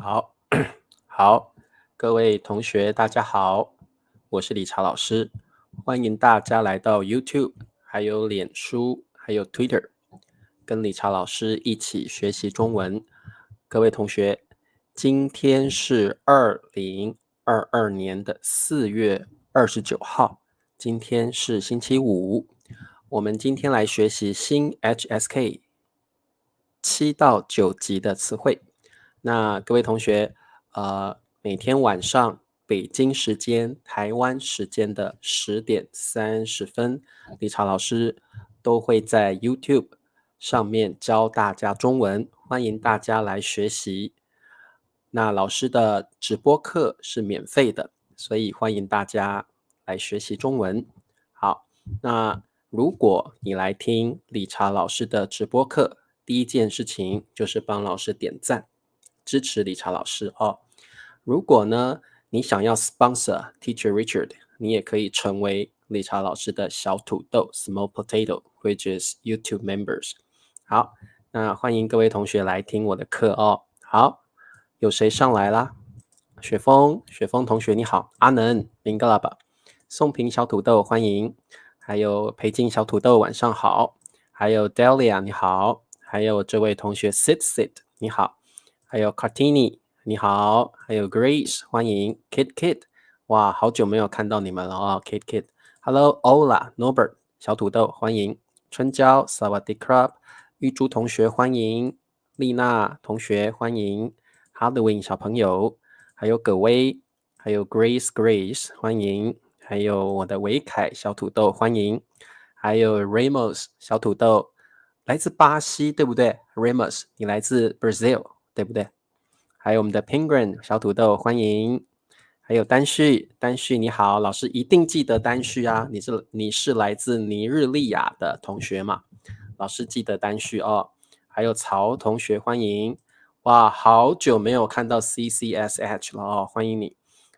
好，好，各位同学，大家好，我是理查老师，欢迎大家来到 YouTube， 还有脸书，还有 Twitter， 跟理查老师一起学习中文。各位同学，今天是2022年的4月29号，今天是星期五，我们今天来学习新 HSK 7到9集的词汇。那各位同学，每天晚上北京时间、台湾时间的10点30分，理查老师都会在 YouTube 上面教大家中文，欢迎大家来学习。那老师的直播课是免费的，所以欢迎大家来学习中文。好，那如果你来听理查老师的直播课，第一件事情就是帮老师点赞，支持理查老师哦。如果呢，你想要 sponsor Teacher Richard， 你也可以成为理查老师的小土豆 Small Potato which is YouTube members。 好，那欢迎各位同学来听我的课哦。好，有谁上来啦？雪峰同学你好，阿能明格拉巴，宋平小土豆欢迎，还有裴静小土豆晚上好，还有 Delia 你好，还有这位同学 Sit 你好，还有 Cartini 你好，还有 Grace 欢迎 Kid， 哇好久没有看到你们了哦 Kid Hello Ola Norbert 小土豆欢迎，春娇 Sawadee 玉珠同学欢迎，丽娜同学欢迎， Halloween 小朋友，还有葛威，还有 Grace 欢迎，还有我的维凯小土豆欢迎，还有 Ramos 小土豆来自巴西对不对？ Ramos 你来自 Brazil 对不对？还有我们的 Penguin 小土豆欢迎，还有丹旭你好，老师一定记得丹旭啊，你是来自尼日利亚的同学嘛？老师记得丹旭哦。还有曹同学欢迎，哇好久没有看到 CCSH 了哦，欢迎你。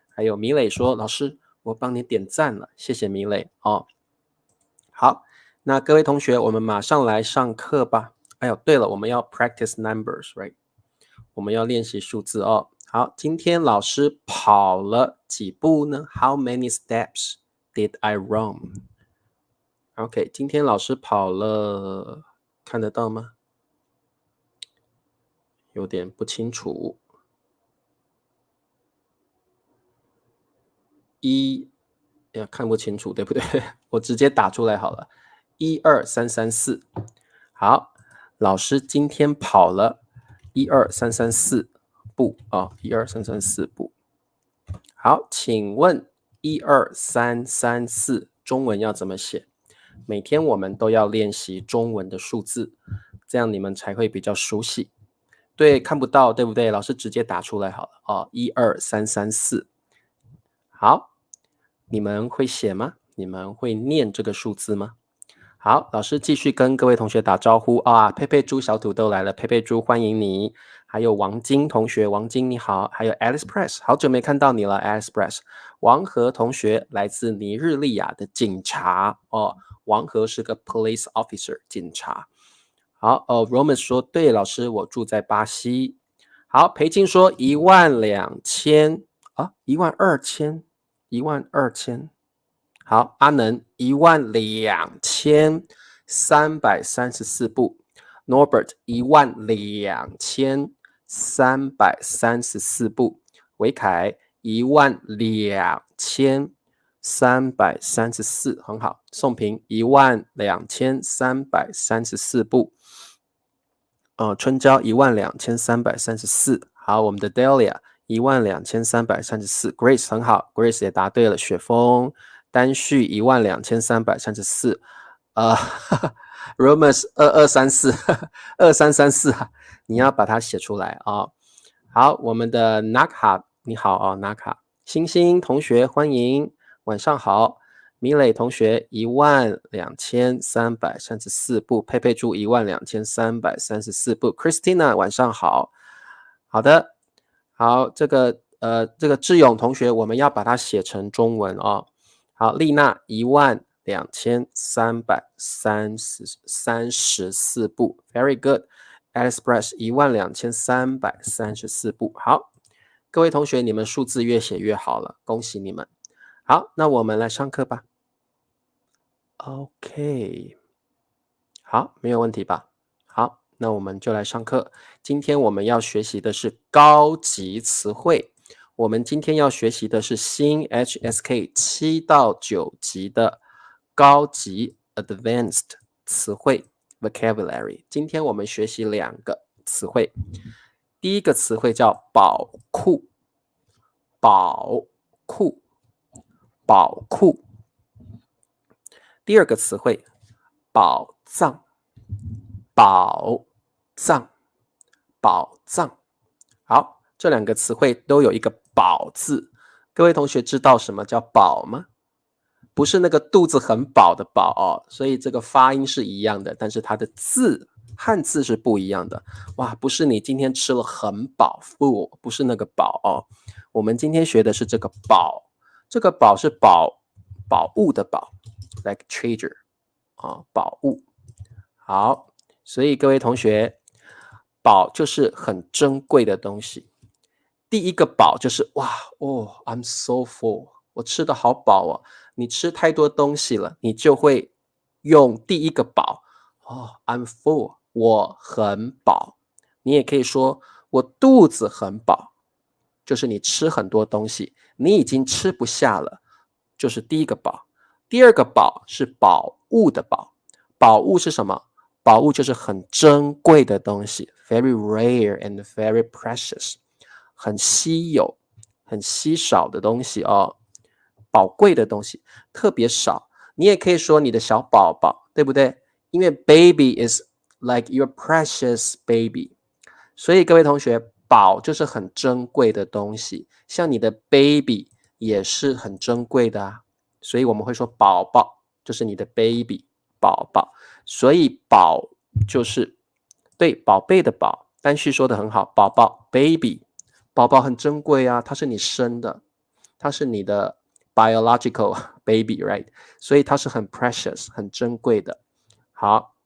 还有米磊说老师我帮你点赞了，谢谢米磊哦。好，那各位同学我们马上来上课吧。哎呦对了，我们要 practice numbers right， 我们要练习数字哦。好，今天老师跑了几步呢？ How many steps did I run？ OK， 今天老师跑了，看得到吗？有点不清楚。看不清楚对不对？我直接打出来好了，1 2 3 3 4。好，老师今天跑了1 2 3 3 4步啊，1 2 3 3 4步。好，请问1 2 3 3 4中文要怎么写？每天我们都要练习中文的数字，这样你们才会比较熟悉。对，看不到对不对？老师直接打出来好了哦，1 2 3 3 4。好，你们会写吗？你们会念这个数字吗？好，老师继续跟各位同学打招呼啊！佩佩猪小土豆来了，佩佩猪欢迎你，还有王晶同学，王晶你好，还有 Alice Press， 好久没看到你了 Alice Press。王和同学来自尼日利亚的警察哦，王和是个 police officer 警察。好Roman 说对，老师我住在巴西。好，裴静说12000啊，12000。好，阿能12334步 ，Norbert 12334步，维凯12334，很好。宋平12334步，春娇12334，好，我们的 Delia 12334 ，Grace 很好 ，Grace 也答对了，雪峰。单序12334，Romans 2234，2334，你要把它写出来啊。好，我们的 Naka 你好啊 ，Naka， 星星同学欢迎，晚上好。米磊同学12334步，佩佩猪12334步 ，Christina 晚上好。好的，好，这个志勇同学，我们要把它写成中文哦。好，丽娜12334步 ，Very good。Express 12334步，好，各位同学，你们数字越写越好了，恭喜你们。好，那我们来上课吧。OK， 好，没有问题吧？好，那我们就来上课。今天我们要学习的是高级词汇。我们今天要学习的是新 HSK 7到9级的高级 Advanced 词汇 Vocabulary。今天我们学习2个词汇。第一个词汇叫宝库，宝库，宝库。第二个词汇宝藏，宝藏，宝藏。好，这2个词汇都有一个宝字。各位同学知道什么叫宝吗？不是那个肚子很饱的饱哦，所以这个发音是一样的，但是它的字汉字是不一样的。哇，不是你今天吃了很饱 full， 不是那个饱哦。我们今天学的是这个宝，这个宝是宝物的宝 ，like treasure 啊，宝物。好，所以各位同学，宝就是很珍贵的东西。第一个饱就是哇哦 ，I'm so full， 我吃的好饱哦。你吃太多东西了，你就会用第一个饱哦 ，I'm full， 我很饱。你也可以说我肚子很饱，就是你吃很多东西，你已经吃不下了，就是第一个饱。第二个饱是宝物的宝，宝物是什么？宝物就是很珍贵的东西 ，very rare and very precious， 很稀有、很稀少的东西哦，宝贵的东西特别少。你也可以说你的小宝宝，对不对？因为 baby is like your precious baby， 所以各位同学，宝就是很珍贵的东西，像你的 baby 也是很珍贵的啊。所以我们会说宝宝就是你的 baby， 宝宝。所以宝就是对宝贝的宝，单序说的很好，宝宝 baby， 宝宝很珍贵啊，它是你生的，它是你的 biological baby right， 所以它是很 precious 很珍贵的。好，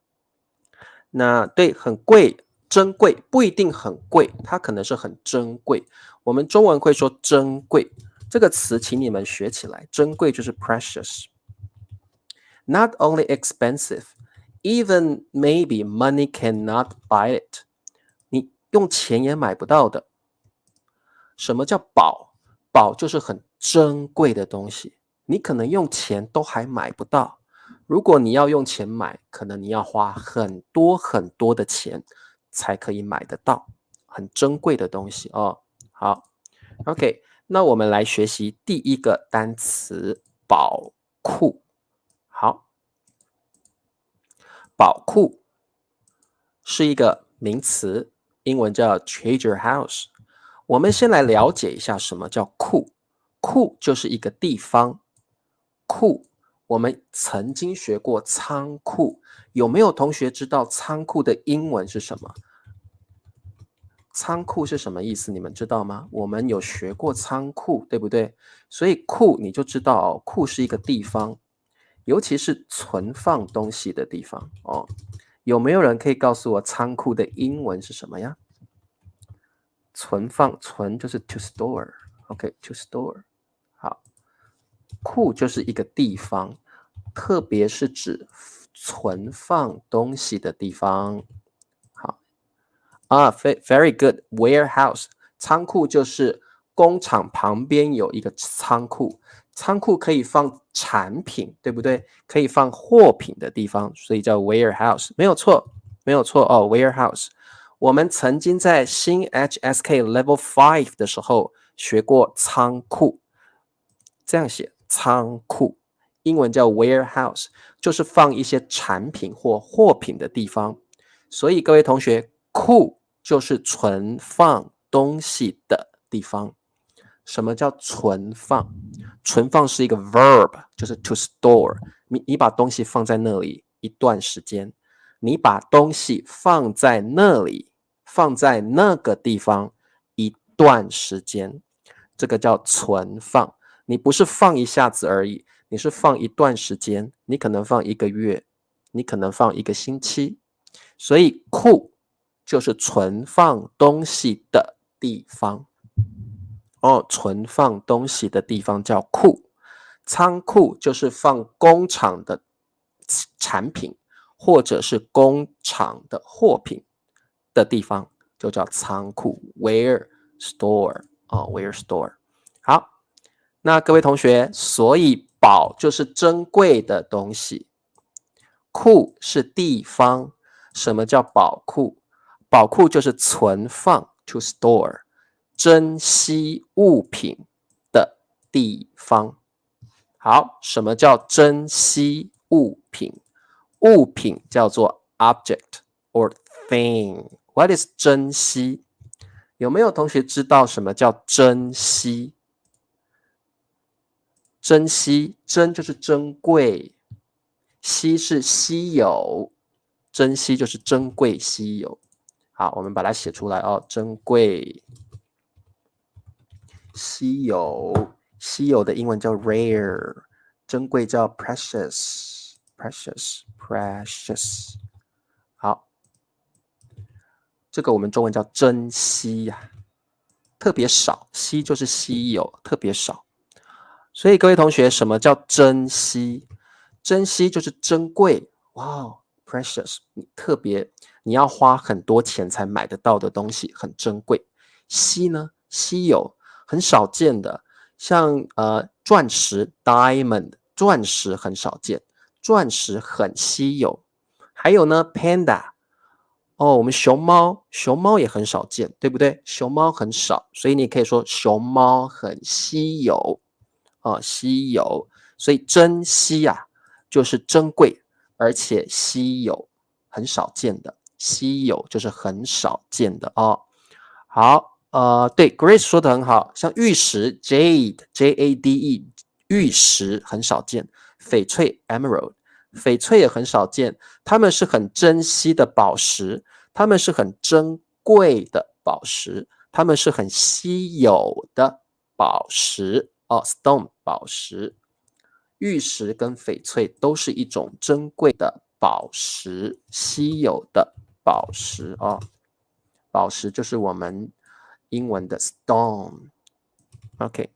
那对很贵珍贵不一定很贵，它可能是很珍贵。我们中文会说珍贵这个词，请你们学起来，珍贵就是 precious。Not only expensive, even maybe money cannot buy it。你用钱也买不到的。什么叫宝？宝就是很珍贵的东西，你可能用钱都还买不到。如果你要用钱买，可能你要花很多很多的钱才可以买得到，很珍贵的东西哦。好 ，OK， 那我们来学习第一个单词宝库。好，宝库是一个名词，英文叫 treasure house。我们先来了解一下什么叫库。库就是一个地方。库，我们曾经学过仓库，有没有同学知道仓库的英文是什么？仓库是什么意思？你们知道吗？我们有学过仓库，对不对？所以库你就知道哦，库是一个地方，尤其是存放东西的地方哦。有没有人可以告诉我仓库的英文是什么呀？存放，存就是 to store，OK，to store。好，库就是一个地方，特别是指存放东西的地方。好啊，very good warehouse， 仓库就是工厂旁边有一个仓库，仓库可以放产品，对不对？可以放货品的地方，所以叫 warehouse， 没有错，没有错哦 ，warehouse。我们曾经在新 HSK Level 5的时候学过仓库，这样写仓库，英文叫 warehouse， 就是放一些产品或货品的地方。所以各位同学，库就是存放东西的地方。什么叫存放？存放是一个 verb， 就是 to store。你把东西放在那里一段时间，你把东西放在那里，放在那个地方一段时间，这个叫存放。你不是放一下子而已，你是放一段时间，你可能放1个月，你可能放1个星期。所以库就是存放东西的地方。存放东西的地方叫库。仓库就是放工厂的产品或者是工厂的货品的地方，就叫仓库 where store where store。 好，那各位同学，所以宝就是珍贵的东西，库是地方。什么叫宝库？宝库就是存放 to store 珍稀物品的地方。好，什么叫珍稀物品？物品叫做 object or thing。 What is 珍稀？有没有同学知道什么叫珍稀？珍稀，珍就是珍贵，稀是稀有，珍稀就是珍贵稀有。好，我们把它写出来哦，珍贵稀有，稀有的英文叫 rare， 珍贵叫 precious。 好，这个我们中文叫珍稀呀，特别少，稀就是稀有，特别少。所以各位同学，什么叫珍稀？珍稀就是珍贵，哇 precious， 特别，你要花很多钱才买得到的东西，很珍贵。稀呢，稀有，很少见的，像钻石 diamond， 钻石很少见，钻石很稀有。还有呢 panda， 我们熊猫也很少见，对不对？熊猫很少，所以你可以说熊猫很稀有。稀有，所以珍稀啊，就是珍贵而且稀有，很少见的。稀有就是很少见的哦。好，对 ，Grace 说的很好，像玉石 Jade， 玉石很少见，翡翠 Emerald， 翡翠也很少见，它们是很珍稀的宝石，它们是很珍贵的宝石，它们是很稀有的宝石。stone 宝石，玉石跟翡翠都是一种珍贵的宝石，稀有的宝石宝石就是我们英文的 stone。OK，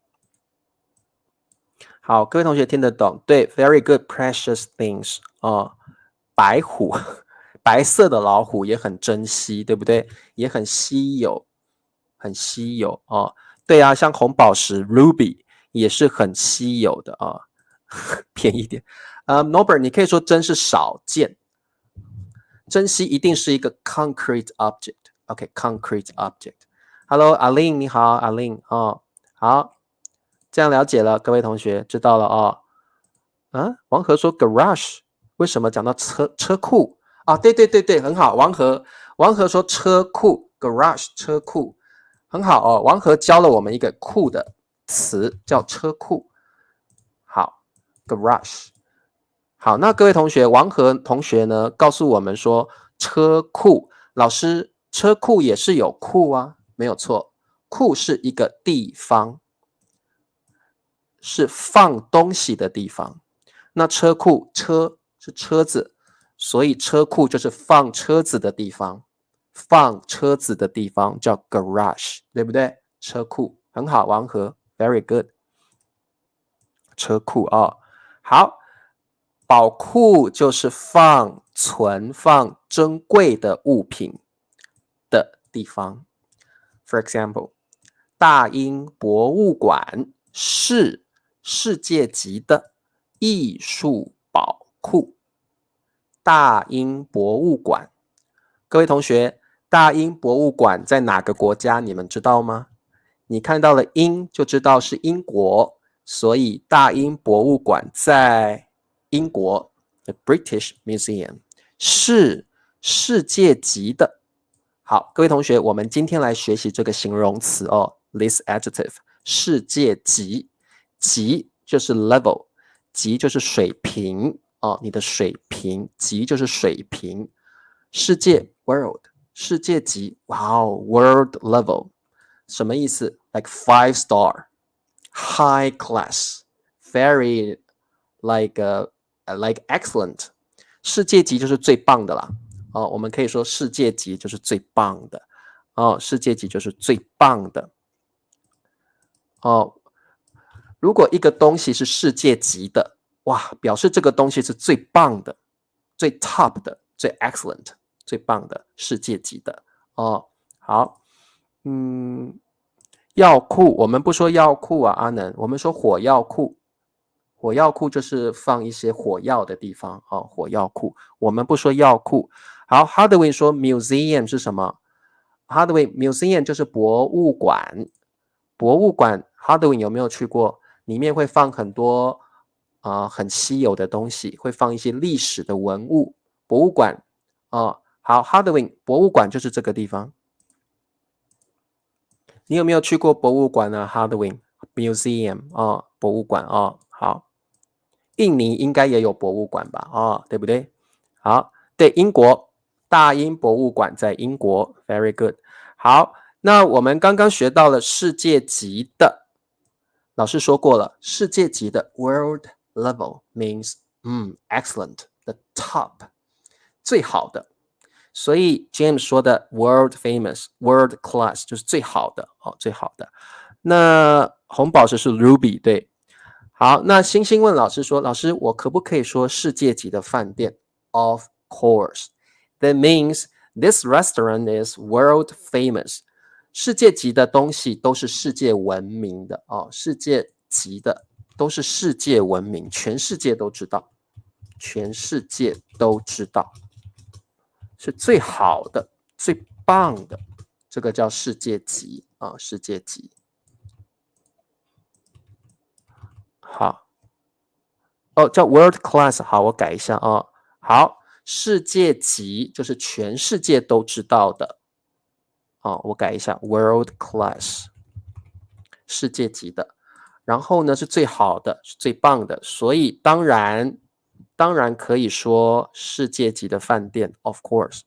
好，各位同学听得懂？对 ，very good precious things 白虎，白色的老虎也很珍惜，对不对？也很稀有，很稀有对啊，像红宝石 ruby。也是很稀有的便宜点。Norbert， 你可以说真是少见，珍稀一定是一个 concrete object。OK，concrete object。Hello， 阿令你好，阿令好，这样了解了，各位同学知道了王和说 garage， 为什么讲到车库对，很好。王和说车库 garage 车库很好王和教了我们一个库的词叫车库。好 ，garage。好，那各位同学，王和同学呢告诉我们说，车库，老师，车库也是有库啊，没有错，库是一个地方，是放东西的地方。那车库，车是车子，所以车库就是放车子的地方，放车子的地方叫 garage， 对不对？车库很好，王和 ，very good。车库好，宝库就是存放珍贵的物品的地方。For example， 大英博物馆是世界级的艺术宝库。大英博物馆，各位同学，大英博物馆在哪个国家？你们知道吗？你看到了英就知道是英国。所以大英博物馆在英国 The British Museum 是世界级的。好，各位同学，我们今天来学习这个形容词this adjective 世界级。级就是 level， 级就是水平你的水平，级就是水平。世界 world， 世界级，哇world level 什么意思 ？Like 5 star。High class, very like excellent， 世界级就是最棒的啦我们可以说世界级就是最棒的世界级就是最棒的。哦。如果一个东西是世界级的，哇，表示这个东西是最棒的、最 top 的、最 excellent、最棒的、世界级的哦。好，药库我们不说药库啊，阿能，我们说火药库。火药库就是放一些火药的地方哦，火药库。我们不说药库。好 ，Hardaway 说 museum 是什么 ？Hardaway museum 就是博物馆。博物馆 Hardaway 有没有去过？里面会放很多很稀有的东西，会放一些历史的文物。博物馆好 Hardaway 博物馆就是这个地方。你有没有去过博物馆呢 ？Hardaway Museum 博物馆好。印尼应该也有博物馆吧？对不对？好，对，英国大英博物馆在英国 ，very good。好，那我们刚刚学到了世界级的，老师说过了，世界级的 world level means excellent the top 最好的，所以 James 说的 world famous world class 就是最好的最好的。那红宝石是 ruby 对。好，那星星问老师说：“老师，我可不可以说世界级的饭店 ？”Of course, that means this restaurant is world famous. 世界级的东西都是世界闻名的世界级的都是世界闻名，全世界都知道，全世界都知道，是最好的、最棒的，这个叫世界级世界级。好。叫 world class， 好，我改一下好，世界级就是全世界都知道的我改一下 world class， 世界级的。然后呢是最好的，是最棒的，所以当然可以说世界级的饭店 ，of course。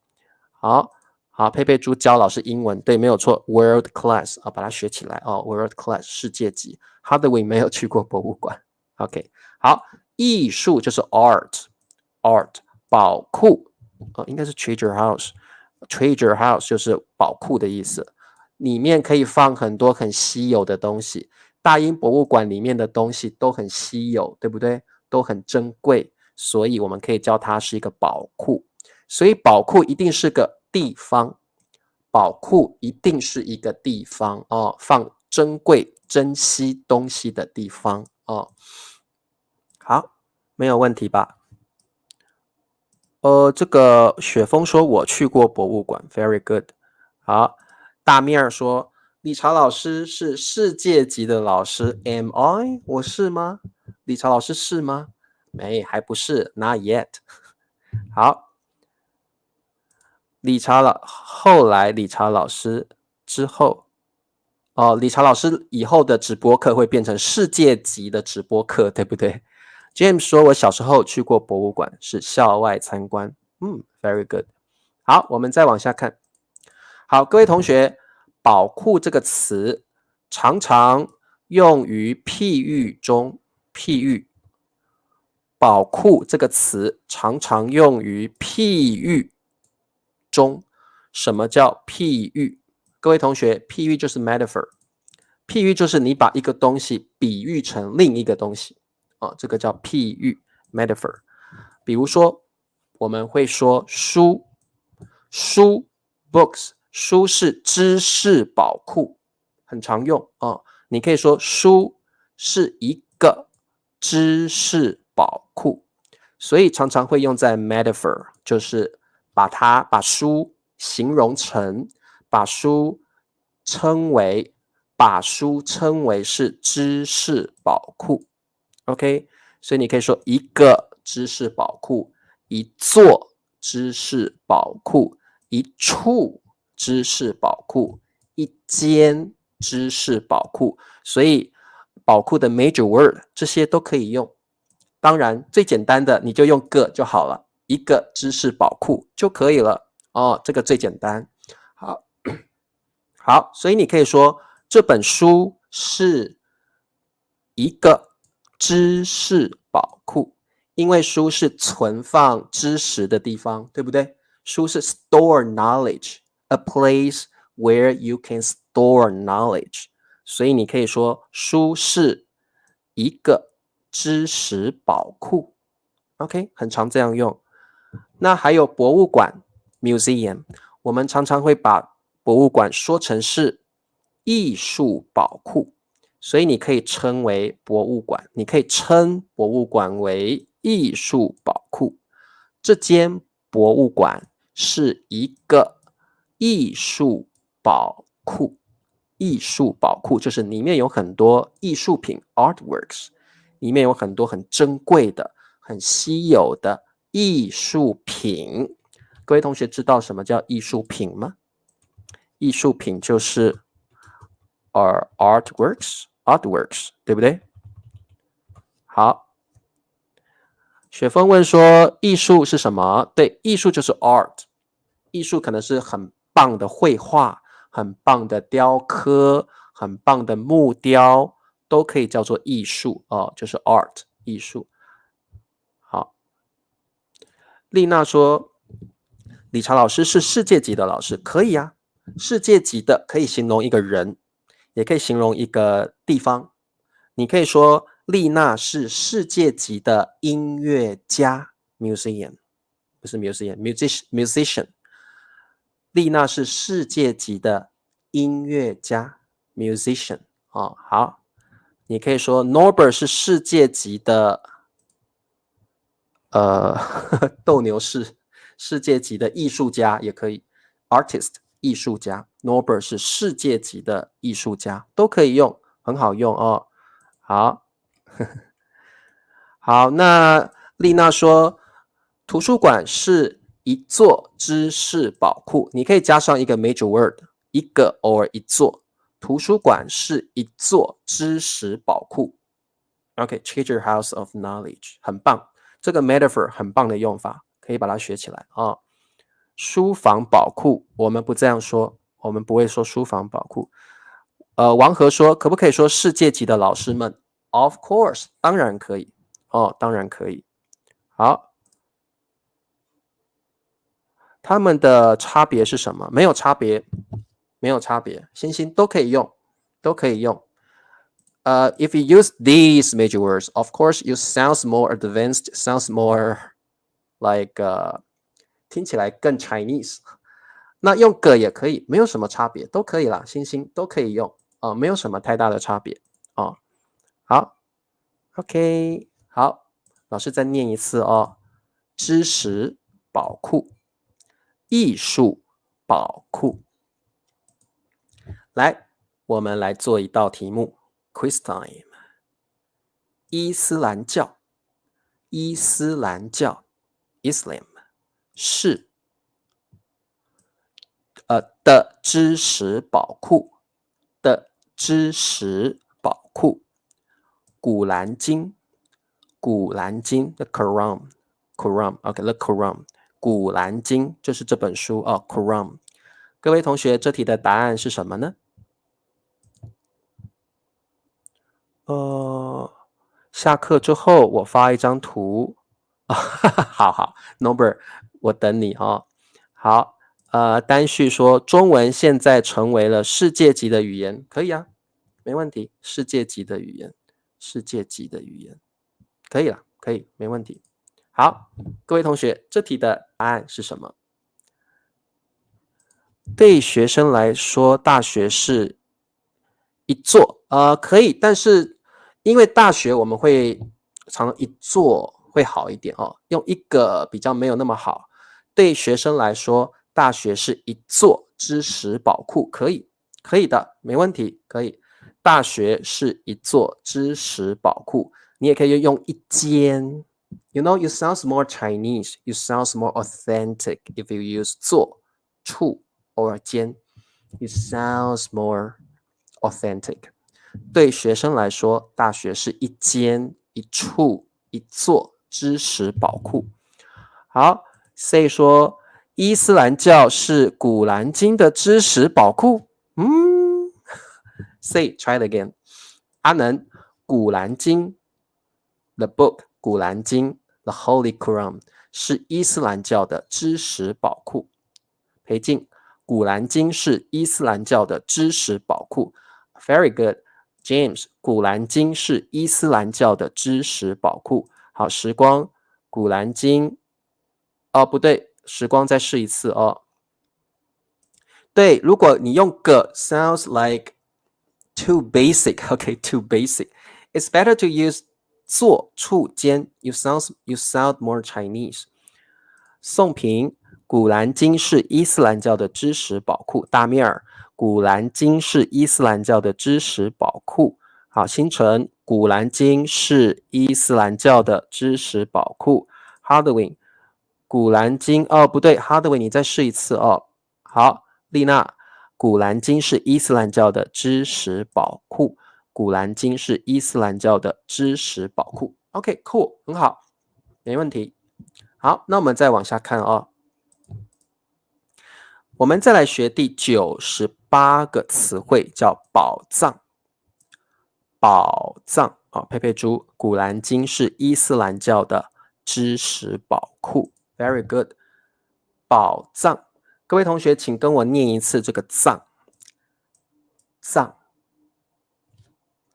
好，佩佩猪教老师英文，对，没有错 ，world class 把它学起来world class 世界级。Hardaway 没有去过博物馆 ，OK， 好。艺术就是 art， 宝库应该是 treasure house 就是宝库的意思，里面可以放很多很稀有的东西。大英博物馆里面的东西都很稀有，对不对？都很珍贵，所以我们可以叫它是一个宝库。所以宝库一定是个地方，宝库一定是一个地方放珍贵、珍稀东西的地方好，没有问题吧？这个雪峰说我去过博物馆 ，very good。好，大面儿说理查老师是世界级的老师 ，am I？ 我是吗？理查老师是吗？没，还不是 ，not yet。好，后来理查老师之后，理查老师以后的直播课会变成世界级的直播课，对不对？James 说：“我小时候去过博物馆，是校外参观。”very good。好，我们再往下看。好，各位同学，宝库这个词常常用于譬喻中。譬喻，宝库这个词常常用于譬喻中。什么叫譬喻？各位同学，譬喻就是 metaphor。譬喻就是你把一个东西比喻成另一个东西。这个叫譬喻 metaphor。比如说，我们会说书 books， 书是知识宝库，很常用你可以说书是一个知识宝库，所以常常会用在 metaphor， 就是把书形容成，把书称为是知识宝库。OK， 所以你可以说一个知识宝库，一座知识宝库，一处知识宝库，一间知识宝库。所以宝库的 major word 这些都可以用。当然最简单的你就用个就好了，一个知识宝库就可以了这个最简单。好，所以你可以说这本书是一个知识宝库，因为书是存放知识的地方，对不对？书是 store knowledge，a place where you can store knowledge。所以你可以说书是一个知识宝库。OK， 很常这样用。那还有博物馆 museum， 我们常常会把博物馆说成是艺术宝库，所以你可以称为博物馆，你可以称博物馆为艺术宝库。这间博物馆是一个艺术宝库。艺术宝库就是里面有很多艺术品 artworks， 里面有很多很珍贵的、很稀有的艺术品。各位同学知道什么叫艺术品吗？艺术品就是artworks， 对不对？好，雪峰问说艺术是什么？对，艺术就是 art， 艺术可能是很棒的绘画，很棒的雕刻，很棒的木雕，都可以叫做艺术哦，就是 art 艺术。好，丽娜说理查老师是世界级的老师，可以啊，世界级的可以形容一个人，也可以形容一个地方。你可以说丽娜是世界级的音乐家 musician， 不是 musician。丽娜是世界级的音乐家 musician。哦，好，你可以说 Norbert 是世界级的斗牛士，世界级的艺术家也可以 artist 艺术家 Norbert 是世界级的艺术家，都可以用，很好用哦。好好，那丽娜说图书馆是一座知识宝库，你可以加上一个 major word， 一个 or 一座，图书馆是一座知识宝库。OK， treasure house of knowledge， 很棒，这个 metaphor 很棒的用法，可以把它学起来啊。书房宝库我们不这样说，我们不会说书房宝库。王和说可不可以说世界级的老师们？ Of course， 当然可以哦，当然可以。好，他们的差别是什么？没有差别，没有差别，星星都可以用，都可以用。If you use these major words, of course, it sounds more advanced, sounds more like 听起来更 Chinese。那用个也可以，没有什么差别，都可以啦，星星都可以用没有什么太大的差别好 ，OK， 好，老师再念一次哦。知识宝库，艺术宝库。来，我们来做一道题目 ，Quiz time。伊斯兰教，伊斯兰教 ，Islam 是的知识宝库的知识宝库，古兰经，古兰经 ，the Quran，OK，the Quran， 古兰经就是这本书哦 ，Quran。各位同学，这题的答案是什么呢？下课之后我发一张图，好好 ，Norbert， 我等你哦。好，单序说中文现在成为了世界级的语言，可以啊，没问题，世界级的语言，世界级的语言，可以了，可以，没问题。好，各位同学，这题的答案是什么？对学生来说，大学是一座，可以，但是因为大学我们会常一座会好一点哦，用一个比较没有那么好。对学生来说，大学是一座知识宝库，可以，可以的，没问题，可以。大学是一座知识宝库，你也可以用一间。You know, it sounds more Chinese. It sounds more authentic if you use 座、处 or 间。It sounds more authentic。对学生来说，大学是一间、一处、一座知识宝库。好 ，Say 说伊斯兰教是古兰经的知识宝库。Say try it again。阿能，古兰经 the book 古兰经 the Holy Quran 是伊斯兰教的知识宝库。裴静，古兰经是伊斯兰教的知识宝库。Very good。James，古兰经是伊斯兰教的知识宝库。好，时光，古兰经，哦，不对，时光再试一次哦。对，如果你用个 sounds like too basic, okay, too basic. It's better to use 做处间 you sound more Chinese. 宋平，古兰经是伊斯兰教的知识宝库。大面儿，古兰经是伊斯兰教的知识宝库。好，星辰，古兰经是伊斯兰教的知识宝库。Hardwin，古兰经，哦，不对 ，Hardwin，你再试一次哦。好，丽娜，古兰经是伊斯兰教的知识宝库。古兰经是伊斯兰教的知识宝库。OK，cool，很好，没问题。好，那我们再往下看哦。我们再来学第98个词汇，叫宝藏。宝藏啊，佩佩猪，古兰经是伊斯兰教的知识宝库。Very good， 宝藏。各位同学，请跟我念一次这个藏。藏，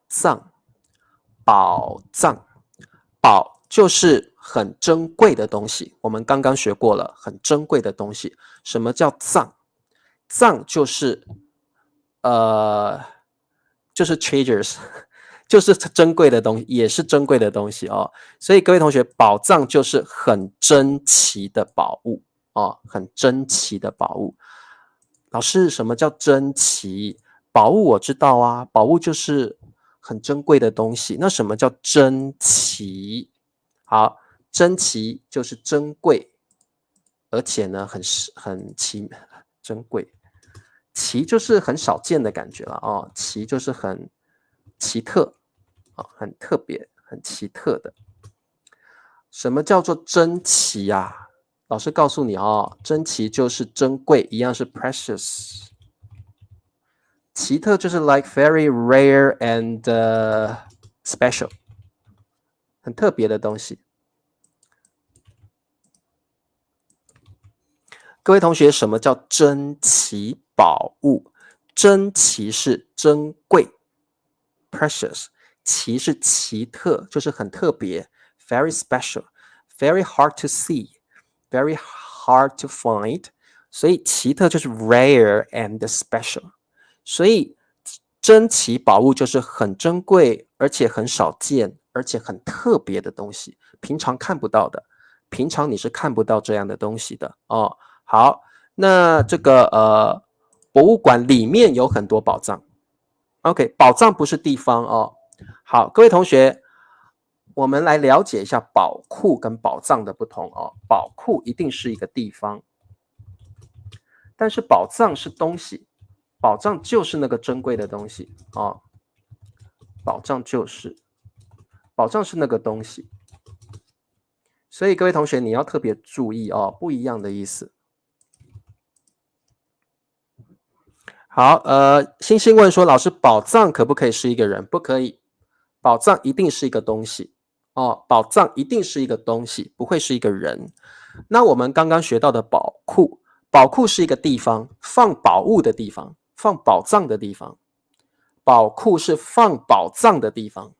藏，宝藏。宝就是很珍贵的东西，我们刚刚学过了，很珍贵的东西。什么叫藏？藏就是就是 treasures， 就是珍贵的东西，也是珍贵的东西哦。所以各位同学，宝藏就是很珍奇的宝物哦，很珍奇的宝物。老师，什么叫珍奇？宝物我知道啊，宝物就是很珍贵的东西。那什么叫珍奇？好，珍奇就是珍贵，而且呢很珍贵。奇就是很少见的感觉了哦，奇就是很奇特啊、哦，很特别、很奇特的。什么叫做珍奇啊？老师告诉你哦，珍奇就是珍贵，一样是 precious。奇特就是 like very rare and special， 很特别的东西。各位同学，什么叫珍奇宝物？珍奇是珍贵 ，precious； 奇是奇特，就是很特别 ，very special，very hard to see，very hard to find。所以奇特就是 rare and special。所以珍奇宝物就是很珍贵，而且很少见，而且很特别的东西，平常看不到的，平常你是看不到这样的东西的哦。好，那这个博物馆里面有很多宝藏。OK， 宝藏不是地方哦。好，各位同学，我们来了解一下宝库跟宝藏的不同哦。宝库一定是一个地方，但是宝藏是东西，宝藏就是那个珍贵的东西哦。宝藏是那个东西，所以各位同学你要特别注意哦，不一样的意思。好，星星问说，老师，宝藏可不可以是一个人？不可以，宝藏一定是一个东西哦，宝藏一定是一个东西，不会是一个人。那我们刚刚学到的宝库，宝库是一个地方，放宝物的地方，放宝藏的地方。宝库是放宝藏的地方，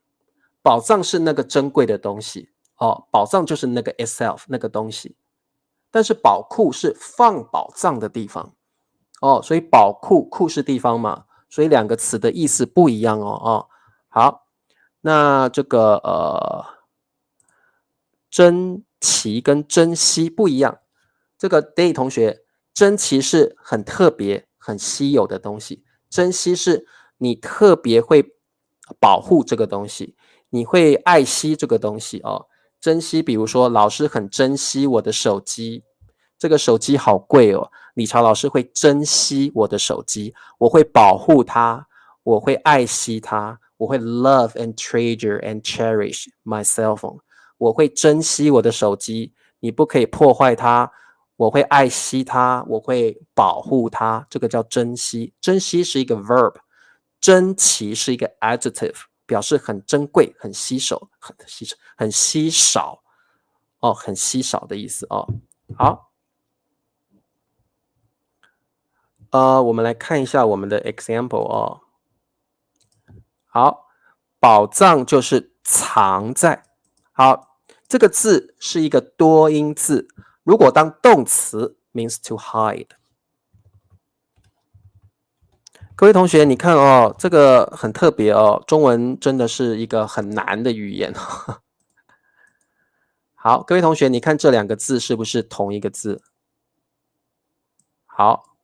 宝藏是那个珍贵的东西哦，宝藏就是那个 itself 那个东西，但是宝库是放宝藏的地方。哦，所以宝库库是地方嘛，所以两个词的意思不一样哦。哦，好，那这个珍奇跟珍稀不一样。这个 Day 同学，珍奇是很特别、很稀有的东西，珍稀是你特别会保护这个东西，你会爱惜这个东西哦。珍惜，比如说老师很珍惜我的手机，这个手机好贵哦。理查老师会珍惜我的手机，我会保护它，我会爱惜它，我会 love and treasure and cherish my cell phone。我会珍惜我的手机，你不可以破坏它。我会爱惜它，我会保护它，这个叫珍惜。珍惜是一个 verb， 珍奇是一个 adjective， 表示很珍贵、很稀少、很稀少哦，很稀少的意思哦。好。我们来看一下我们的 example 哦。好，宝藏就是藏在。好，这个字是一个多音字，如果当动词 means to hide。各位同学，你看哦，这个很特别哦，中文真的是一个很难的语言。好，各位同学，你看这两个字是不是同一个字？好，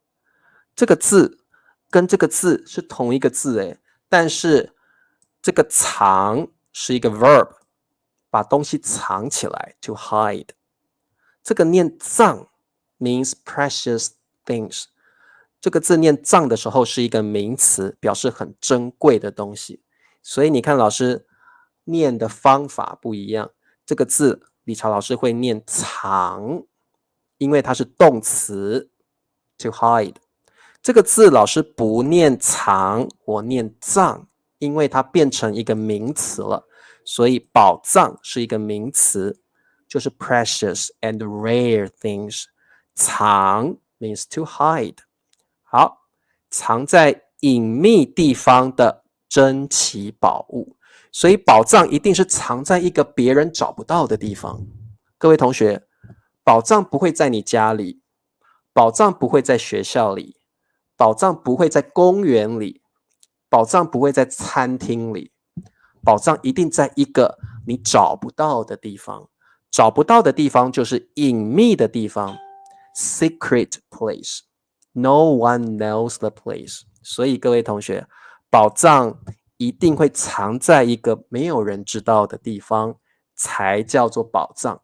这个字跟这个字是同一个字诶，但是这个藏是一个 verb， 把东西藏起来 to hide。这个念藏 means precious things， 这个字念藏的时候是一个名词，表示很珍贵的东西。所以你看老师念的方法不一样，这个字理查老师会念藏，因为它是动词 to hide。这个字老师不念藏，我念藏，因为它变成一个名词了，所以宝藏是一个名词，就是 precious and rare things。藏 means to hide。好，藏在隐秘地方的珍奇宝物，所以宝藏一定是藏在一个别人找不到的地方。各位同学，宝藏不会在你家里，宝藏不会在学校里，宝藏不会在公园里，宝藏不会在餐厅里，宝藏一定在一个你找不到的地方。找不到的地方就是隐秘的地方 ，secret place。No one knows the place。所以各位同学，宝藏一定会藏在一个没有人知道的地方，才叫做宝藏。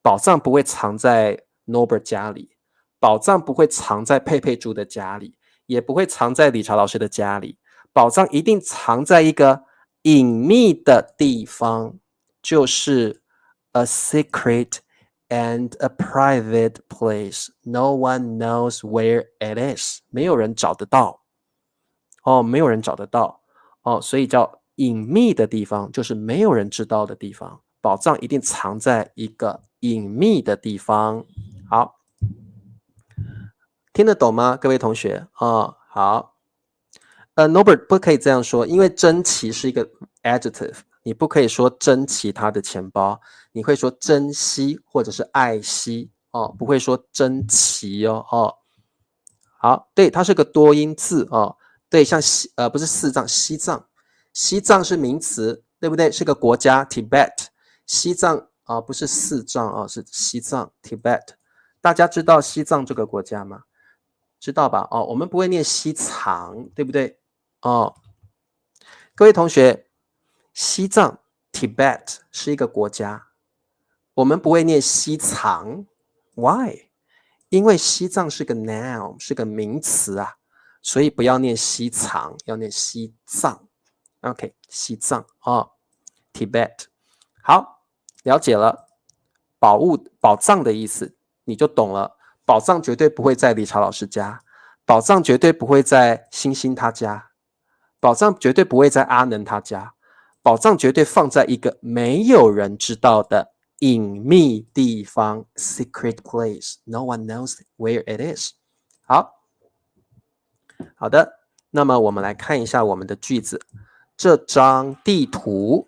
宝藏不会藏在 Norbert 家里，宝藏不会藏在佩佩猪的家里，也不会藏在理查老师的家里。宝藏一定藏在一个隐秘的地方，就是 a secret and a private place. No one knows where it is. 没有人找得到。没有人找得到。所以叫隐秘的地方，就是没有人知道的地方。宝藏一定藏在一个隐秘的地方。好，听得懂吗，各位同学？好。Norbert 不可以这样说，因为珍奇是一个 adjective， 你不可以说珍奇他的钱包，你会说珍惜或者是爱惜不会说珍奇好，对，它是个多音字对，像不是西藏，西藏是名词，对不对？是个国家 Tibet， 西藏不是四藏是西藏 Tibet。大家知道西藏这个国家吗？知道吧？我们不会念西藏，对不对？各位同学，西藏 Tibet 是一个国家，我们不会念西藏 ，Why？ 因为西藏是个 noun， 是个名词啊，所以不要念西藏，要念西藏。OK， 西藏Tibet。好，了解了，宝藏的意思你就懂了。宝藏绝对不会在理查老师家，宝藏绝对不会在星星他家，宝藏绝对不会在阿能他家，宝藏绝对放在一个没有人知道的隐秘地方 ，secret place. No one knows where it is. 好的，那么我们来看一下我们的句子。这张地图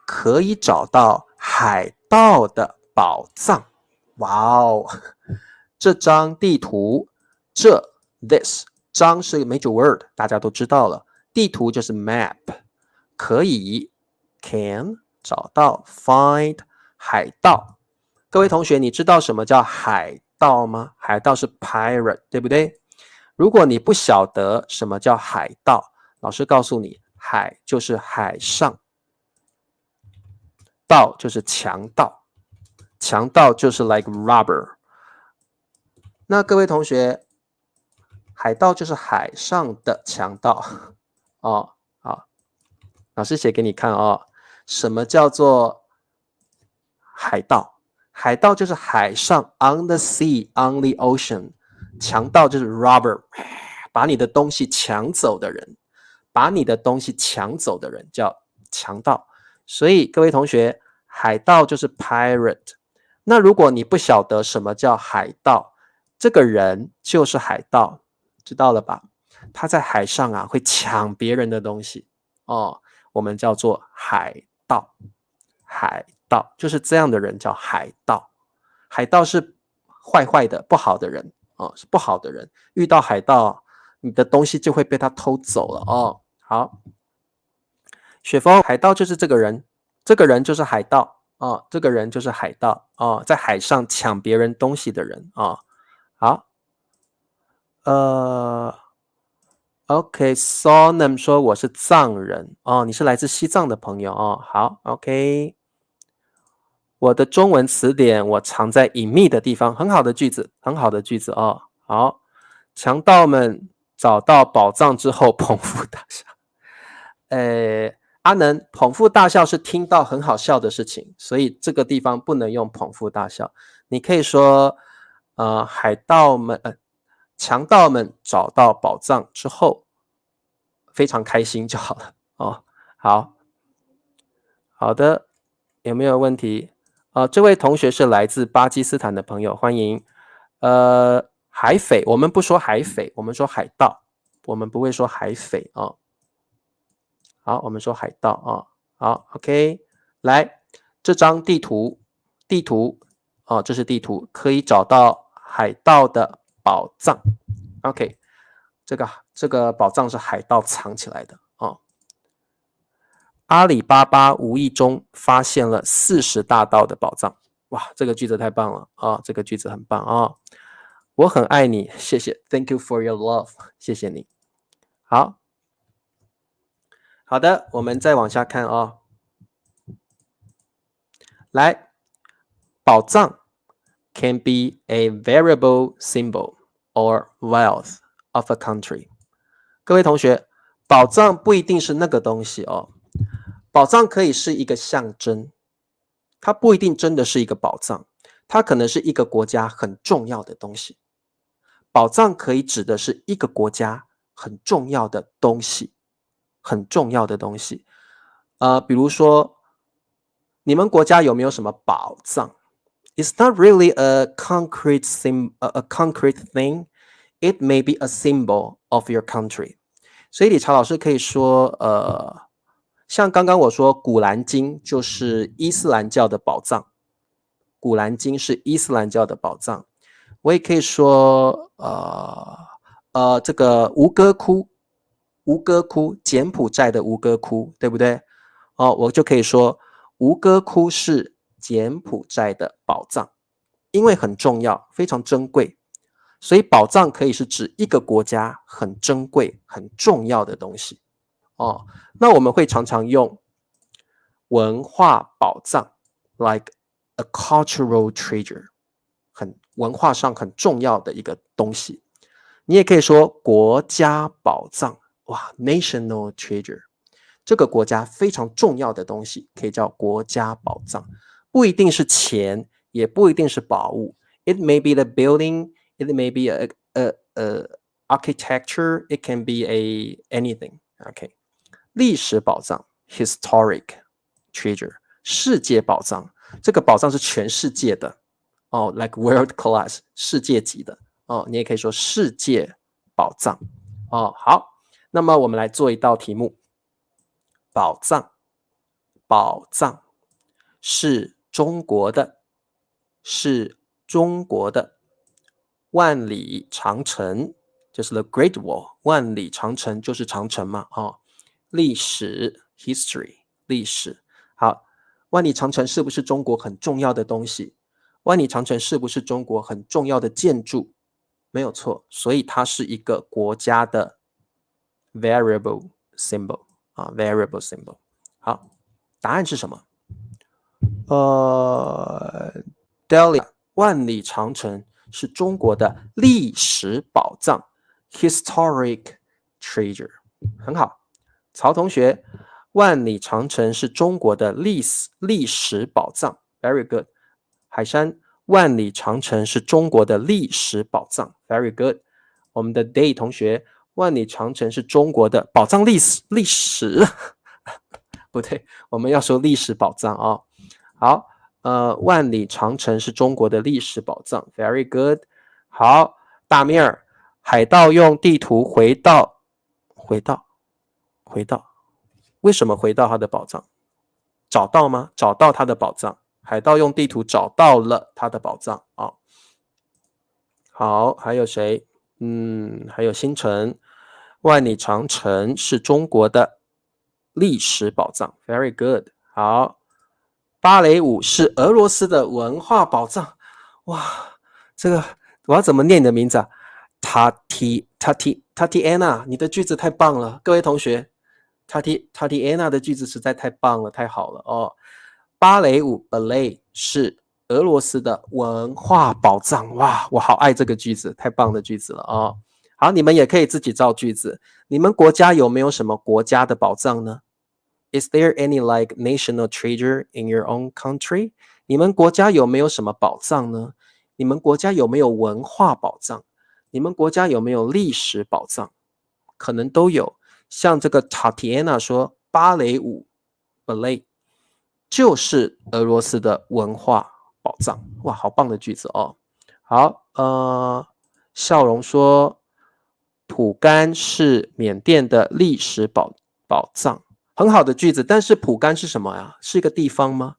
可以找到海盗的宝藏。哇哦！这张地图，this 张是 major word， 大家都知道了。地图就是 map， 可以 can 找到 find 海盗。各位同学，你知道什么叫海盗吗？海盗是 pirate， 对不对？如果你不晓得什么叫海盗，老师告诉你，海就是海上，盗就是强盗，强盗就是 like robber。那各位同学，海盗就是海上的强盗好，老师写给你看什么叫做海盗？海盗就是海上 on the sea, on the ocean。强盗就是 robber， 把你的东西抢走的人，把你的东西抢走的人叫强盗。所以各位同学，海盗就是 pirate。那如果你不晓得什么叫海盗，这个人就是海盗，知道了吧？他在海上会抢别人的东西我们叫做海盗。海盗就是这样的人叫海盗。海盗是坏坏的、不好的人哦，是不好的人。遇到海盗，你的东西就会被他偷走了哦。好，雪峰，海盗就是这个人，这个人就是海盗哦，这个人就是海盗哦，在海上抢别人东西的人哦。好，OK，Sonam 说我是藏人哦，你是来自西藏的朋友哦。好 ，OK， 我的中文词典我藏在隐秘的地方，很好的句子，很好的句子哦。好，强盗们找到宝藏之后捧腹大笑。阿能，捧腹大笑是听到很好笑的事情，所以这个地方不能用捧腹大笑。你可以说，强盗们找到宝藏之后，非常开心就好了哦。好的，有没有问题？这位同学是来自巴基斯坦的朋友，欢迎。海匪，我们不说海匪，我们说海盗，我们不会说海匪哦。好，我们说海盗啊。好 ，OK， 来，这张地图哦，这是地图，可以找到海盗的宝藏。OK， 这个宝藏是海盗藏起来的哦。阿里巴巴无意中发现了40大盗的宝藏。哇，这个句子太棒了啊！这个句子很棒啊！我很爱你，谢谢 ，Thank you for your love， 谢谢你。好的，我们再往下看哦。来，宝藏 can be a variable symbol or wealth of a country。各位同学，宝藏不一定是那个东西哦，宝藏可以是一个象征，它不一定真的是一个宝藏，它可能是一个国家很重要的东西。宝藏可以指的是一个国家很重要的东西，很重要的东西。比如说，你们国家有没有什么宝藏？It's not really a concrete thing. It may be a symbol of your country. 所以理查老师可以说，像刚刚我说，古兰经就是伊斯兰教的宝藏，古兰经是伊斯兰教的宝藏。我也可以说，这个吴哥窟，柬埔寨的吴哥窟，对不对？哦，我就可以说，吴哥窟是柬埔寨的宝藏，因为很重要，非常珍贵，所以宝藏可以是指一个国家很珍贵、很重要的东西。哦，那我们会常常用文化宝藏 ，like a cultural treasure， 很文化上很重要的一个东西。你也可以说国家宝藏，哇 ，national treasure， 这个国家非常重要的东西可以叫国家宝藏，不一定是钱，也不一定是宝物。It may be the building, it may be a architecture, it can be anything. OK， 历史宝藏 historic treasure， 世界宝藏，这个宝藏是全世界的哦 ，like world class， 世界级的哦，你也可以说世界宝藏哦。好，那么我们来做一道题目。宝藏，宝藏是中国的，是中国的。万里长城就是 the Great Wall， 万里长城就是长城嘛，哦，历史 history 历史。好，万里长城是不是中国很重要的东西？万里长城是不是中国很重要的建筑？没有错，所以它是一个国家的 variable symbol 啊 ，variable symbol。好，答案是什么？Delia， 万里长城是中国的历史宝藏 ，historic treasure。很好，曹同学，万里长城是中国的历史宝藏 ，very good。海山，万里长城是中国的历史宝藏 ，very good。我们的 Day 同学，万里长城是中国的宝藏历史不对，我们要说历史宝藏啊、哦。好，万里长城是中国的历史宝藏 ，very good。好，大面儿，海盗用地图回到为什么回到他的宝藏？找到吗？找到他的宝藏。海盗用地图找到了他的宝藏啊。好，还有谁？还有星辰。万里长城是中国的历史宝藏 ，very good。好，芭蕾舞是俄罗斯的文化宝藏。哇，这个我要怎么念你的名字啊？Tatiana，你的句子太棒了，各位同学，Tatiana 的句子实在太棒了，太好了哦。芭蕾舞 ballet 是俄罗斯的文化宝藏。哇，我好爱这个句子，太棒的句子了哦。好，你们也可以自己造句子。你们国家有没有什么国家的宝藏呢？ Is there any like national treasure in your own country? 你们国家有没有什么宝藏呢？你们国家有没有文化宝藏？你们国家有没有历史宝藏？可能都有。像这个 Tatiana 说，芭蕾舞 ballet 就是俄罗斯的文化宝藏。哇，好棒的句子哦。好，笑容说，蒲甘是缅甸的历史宝藏。很好的句子，但是蒲甘是什么呀？是一个地方吗？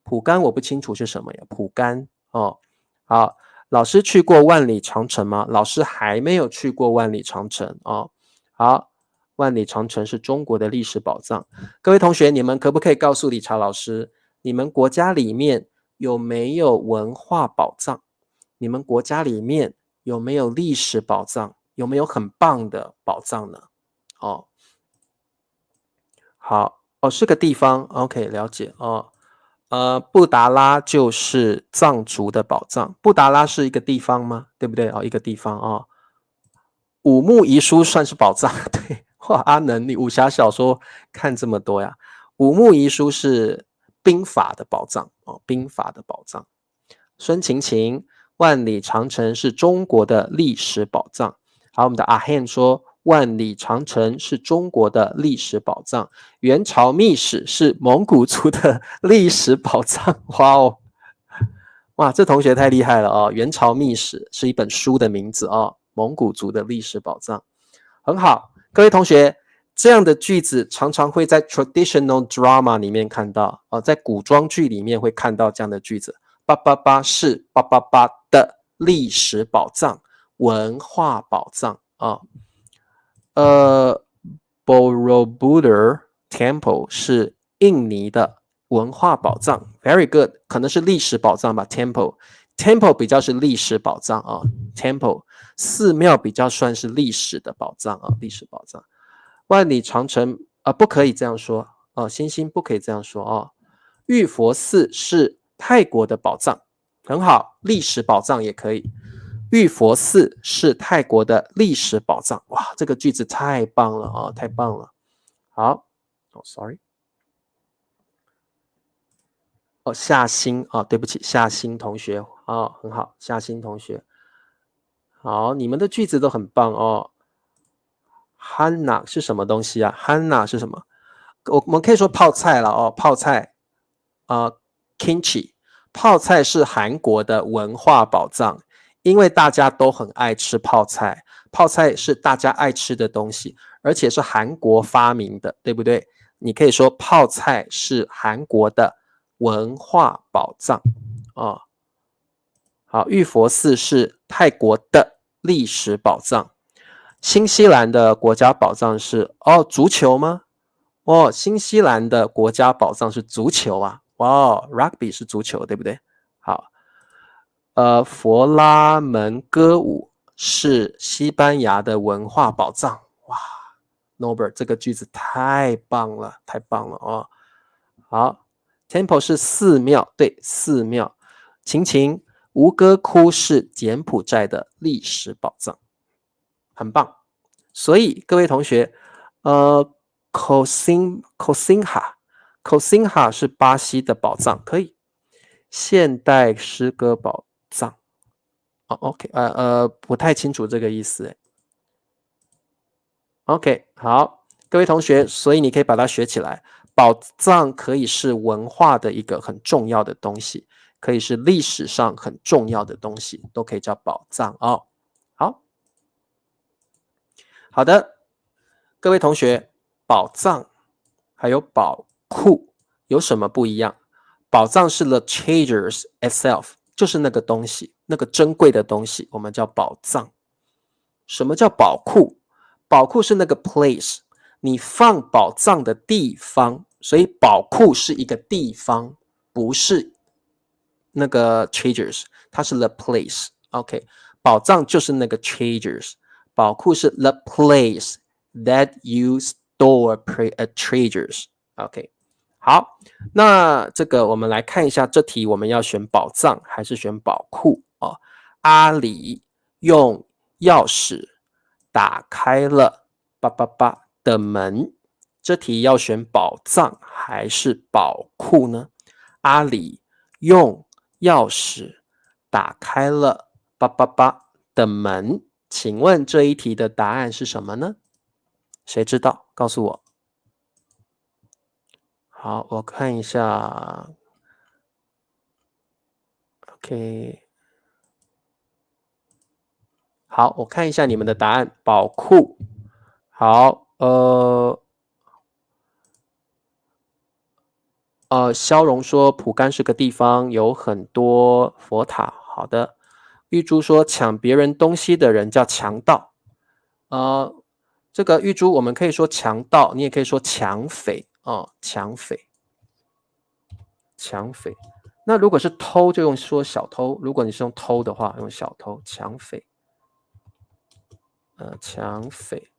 蒲甘我不清楚是什么呀。蒲甘哦，好，老师去过万里长城吗？老师还没有去过万里长城哦。好，万里长城是中国的历史宝藏。各位同学，你们可不可以告诉理查老师，你们国家里面有没有文化宝藏？你们国家里面有没有历史宝藏？有没有很棒的宝藏呢？哦，好，哦，是个地方 ，OK， 了解哦。布达拉就是藏族的宝藏。布达拉是一个地方吗？对不对？哦，一个地方哦。武穆遗书算是宝藏，对。哇，阿能，你武侠小说看这么多呀？武穆遗书是兵法的宝藏哦，兵法的宝藏。孙晴晴，万里长城是中国的历史宝藏。好，我们的阿汉说，万里长城是中国的历史宝藏。元朝秘史是蒙古族的历史宝藏。哇哦，哇，这同学太厉害了哦！元朝秘史是一本书的名字哦，蒙古族的历史宝藏。很好，各位同学，这样的句子常常会在 traditional drama 里面看到哦，在古装剧里面会看到这样的句子。888是888的历史宝藏、文化宝藏啊。Borobudur Temple 是印尼的文化宝藏 ，very good， 可能是历史宝藏吧。Temple 比较是历史宝藏啊 ，Temple 寺庙比较算是历史的宝藏啊，历史宝藏。万里长城不可以这样说哦，星星不可以这样说哦。玉佛寺是泰国的宝藏，很好，历史宝藏也可以。玉佛寺是泰国的历史宝藏。哇，这个句子太棒了啊，太棒了。好，sorry， 夏欣对不起，夏欣同学很好，夏欣同学。好，你们的句子都很棒哦。Hanna 是什么东西啊 ？Hanna 是什么？我们可以说泡菜了哦，泡菜kimchi， 泡菜是韩国的文化宝藏，因为大家都很爱吃泡菜，泡菜是大家爱吃的东西，而且是韩国发明的，对不对？你可以说泡菜是韩国的文化宝藏哦。好，玉佛寺是泰国的历史宝藏。新西兰的国家宝藏是足球吗？新西兰的国家宝藏是足球啊！哇，rugby 是足球，对不对？好，佛拉门戈舞是西班牙的文化宝藏。哇 ，Norbert 这个句子太棒了，太棒了哦！好 ，Temple 是寺庙，对，寺庙。晴晴，吴哥窟是柬埔寨的历史宝藏，很棒。所以各位同学，Cosinha 是巴西的宝藏，可以。现代诗歌宝藏，OK，不太清楚这个意思。OK， 好，各位同学，所以你可以把它学起来。宝藏可以是文化的一个很重要的东西，可以是历史上很重要的东西，都可以叫宝藏哦。好的，各位同学，宝藏还有宝库有什么不一样？宝藏是 the treasures itself， 就是那个东西，那个珍贵的东西，我们叫宝藏。什么叫宝库？宝库是那个 place， 你放宝藏的地方，所以宝库是一个地方，不是那个 treasures， 它是 the place。OK， 宝藏就是那个 treasures， 宝库是 the place that you store treasures。OK， 好，那这个我们来看一下，这题我们要选宝藏还是选宝库啊？阿里用钥匙打开了的门，这题要选宝藏还是宝库呢？阿里用钥匙打开了的门，请问这一题的答案是什么呢？谁知道？告诉我。好，我看一下。OK， 好，我看一下你们的答案，宝库。好，肖荣说蒲甘是个地方，有很多佛塔。好的，玉珠说抢别人东西的人叫强盗。这个玉珠我们可以说强盗，你也可以说抢匪哦，抢匪。那如果是偷，就用说小偷。如果你是用偷的话，用小偷，抢匪。抢匪。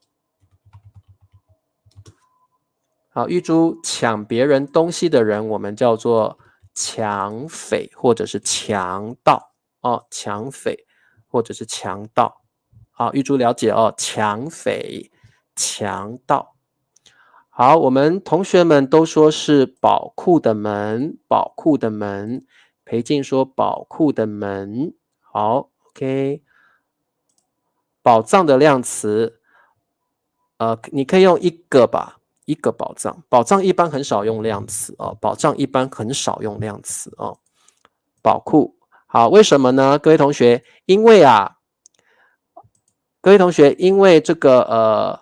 好，玉珠抢别人东西的人，我们叫做抢匪或者是强盗哦，抢匪或者是强盗。好，玉珠了解哦，抢匪、强盗。好，我们同学们都说是宝库的门，宝库的门。裴静说宝库的门。好 ，OK。宝藏的量词，你可以用一个吧。一个宝藏，宝藏一般很少用量词哦，宝藏一般很少用量词哦。宝库，好，为什么呢？各位同学，因为这个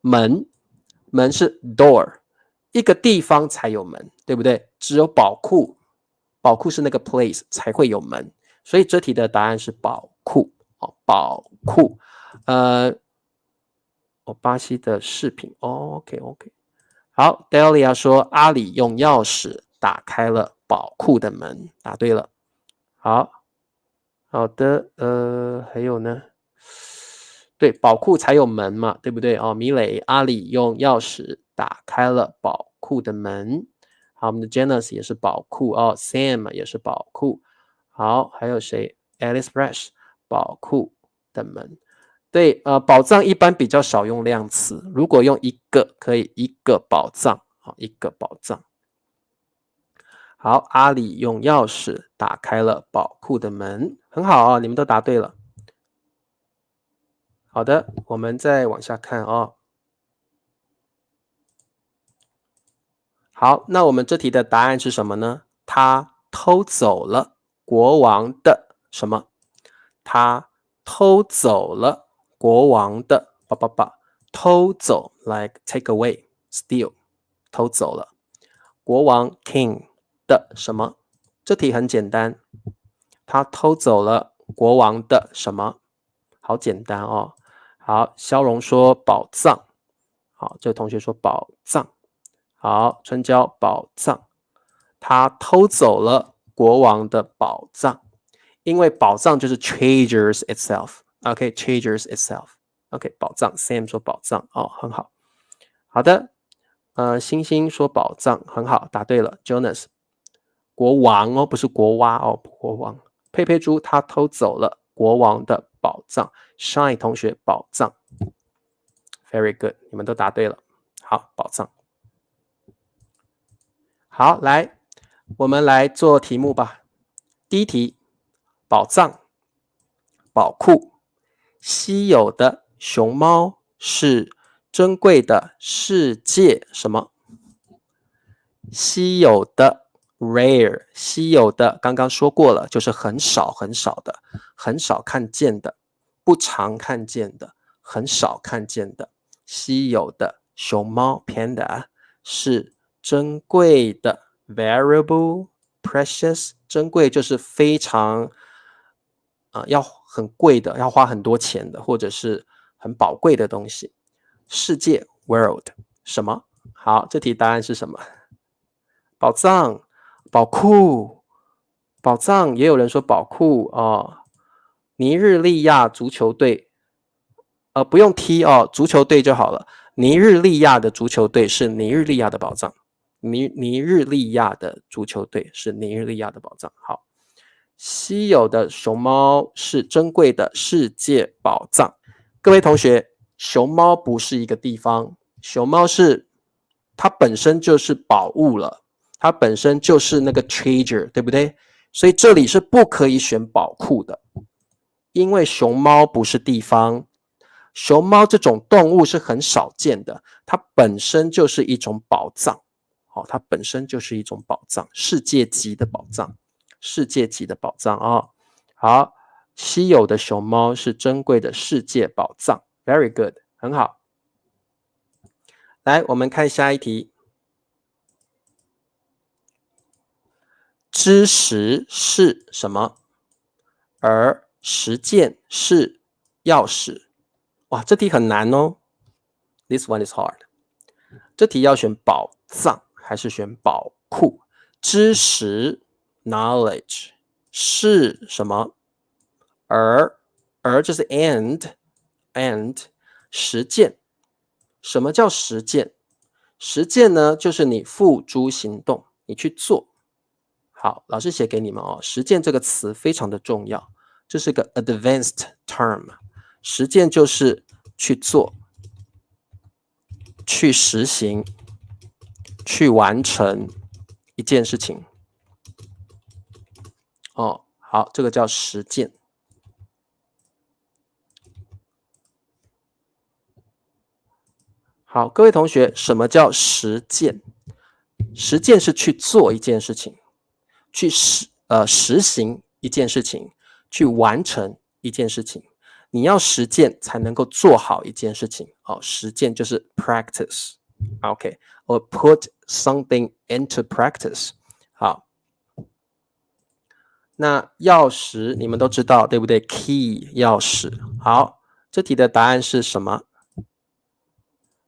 门是 door， 一个地方才有门，对不对？只有宝库是那个 place 才会有门，所以这题的答案是宝库哦，宝库。巴西的饰品。OK， 好 ，Delia 说阿里用钥匙打开了宝库的门，答对了。好的，还有呢？对，宝库才有门嘛，对不对？哦，米磊，阿里用钥匙打开了宝库的门。好，我们的 Janice 也是宝库哦 ，Sam 也是宝库。好，还有谁 ？Alice Fresh 宝库的门。对，宝藏一般比较少用量词，如果用一个，可以一个宝藏，好，一个宝藏。好，阿里用钥匙打开了宝库的门，很好啊，你们都答对了。好的，我们再往下看哦。好，那我们这题的答案是什么呢？他偷走了国王的什么？他偷走了国王的偷走 like take away steal 偷走了国王 king 的什么？这题很简单，他偷走了国王的什么？好简单哦。好，肖荣说宝藏。好，这位同学说宝藏。好，春娇宝藏。他偷走了国王的宝藏，因为宝藏就是 treasures itself。OK，treasures itself。OK， 宝藏。Sam 说宝藏哦，很好。好的，星星说宝藏，很好，答对了。Jonas， 国王哦，不是国蛙哦，国王。佩佩猪他偷走了国王的宝藏。Shine 同学宝藏 ，Very good， 你们都答对了。好，宝藏。好，来，我们来做题目吧。第一题，宝藏、宝库，稀有的熊猫是珍贵的世界什么？稀有的 rare， 稀有的刚刚说过了，就是很少很少的，很少看见的，不常看见的，很少看见的，稀有的熊猫 panda 是珍贵的 valuable precious， 珍贵就是非常要很贵的，要花很多钱的，或者是很宝贵的东西。世界 world 什么？好，这题答案是什么？宝藏、宝库、宝藏，也有人说宝库哦。尼日利亚足球队，不用踢哦，足球队就好了。尼日利亚的足球队是尼日利亚的宝藏，尼日利亚的足球队是尼日利亚的宝藏。好，稀有的熊猫是珍贵的世界宝藏。各位同学，熊猫不是一个地方，熊猫是它本身就是宝物了，它本身就是那个 treasure， 对不对？所以这里是不可以选宝库的，因为熊猫不是地方，熊猫这种动物是很少见的，它本身就是一种宝藏，它本身就是一种宝藏，世界级的宝藏，世界级的宝藏啊。好，稀有的熊猫是珍贵的世界宝藏 ，very good， 很好。来，我们看下一题。知识是什么？而实践是钥匙。哇，这题很难哦。This one is hard。这题要选宝藏还是选宝库？知识 knowledge 是什么？而就是 and 实践。什么叫实践？实践呢，就是你付诸行动，你去做。好，老师写给你们哦。实践这个词非常的重要，这是个 advanced term。实践就是去做、去实行、去完成一件事情。哦，好，这个叫实践。好，各位同学，什么叫实践？实践是去做一件事情，去实行一件事情，去完成一件事情。你要实践才能够做好一件事情。实践就是 practice。OK， or put something into practice。好，那钥匙你们都知道对不对 ？Key 钥匙。好，这题的答案是什么？